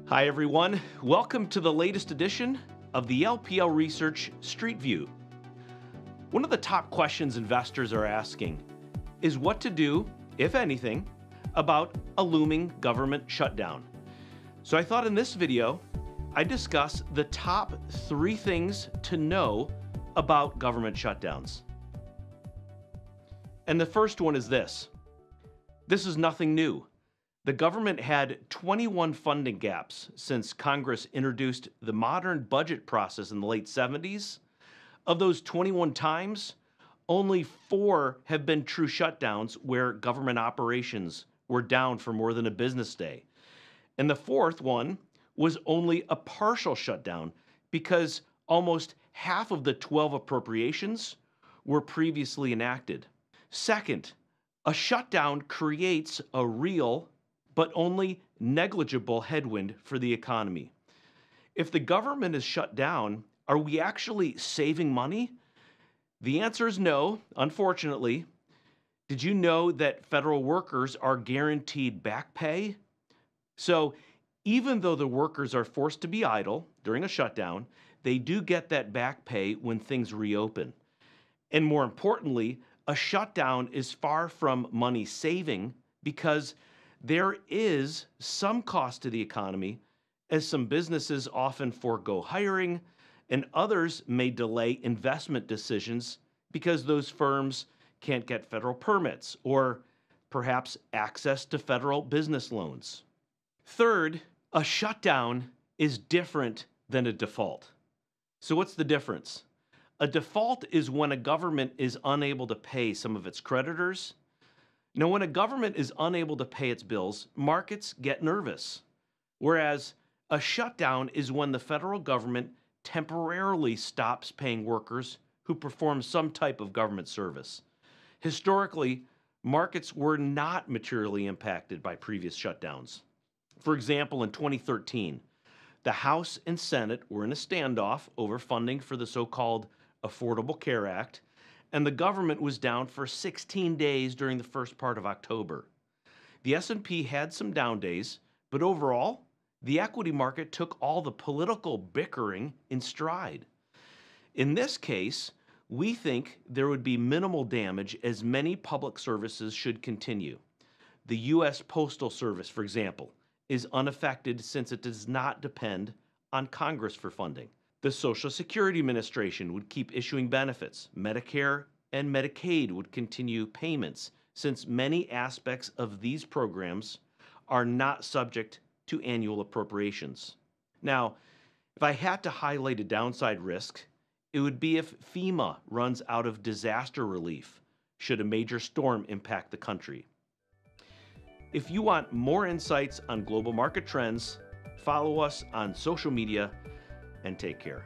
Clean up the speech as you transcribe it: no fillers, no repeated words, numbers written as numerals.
Hi everyone, welcome to the latest edition of the LPL Research Street View. One of the top questions investors are asking is what to do, if anything, about a looming government shutdown. So I thought in this video, I'd discuss the top 3 things to know about government shutdowns. And the first one is this. This is nothing new. The government had 21 funding gaps since Congress introduced the modern budget process in the late 70s. Of those 21 times, only 4 have been true shutdowns where government operations were down for more than a business day. And the 4th one was only a partial shutdown because almost half of the 12 appropriations were previously enacted. Second, a shutdown creates a real but only negligible headwind for the economy. If the government is shut down, are we actually saving money? The answer is no, unfortunately. Did you know that federal workers are guaranteed back pay? So even though the workers are forced to be idle during a shutdown, they do get that back pay when things reopen. And more importantly, a shutdown is far from money saving because there is some cost to the economy, as some businesses often forego hiring, and others may delay investment decisions because those firms can't get federal permits or perhaps access to federal business loans. Third, a shutdown is different than a default. So what's the difference? A default is when a government is unable to pay some of its creditors. Now, when a government is unable to pay its bills, markets get nervous, whereas a shutdown is when the federal government temporarily stops paying workers who perform some type of government service. Historically, markets were not materially impacted by previous shutdowns. For example, in 2013, the House and Senate were in a standoff over funding for the so-called Affordable Care Act, and the government was down for 16 days during the first part of October. The S&P had some down days, but overall, the equity market took all the political bickering in stride. In this case, we think there would be minimal damage as many public services should continue. The U.S. Postal Service, for example, is unaffected since it does not depend on Congress for funding. The Social Security Administration would keep issuing benefits. Medicare and Medicaid would continue payments since many aspects of these programs are not subject to annual appropriations. Now, if I had to highlight a downside risk, it would be if FEMA runs out of disaster relief should a major storm impact the country. If you want more insights on global market trends, follow us on social media and take care.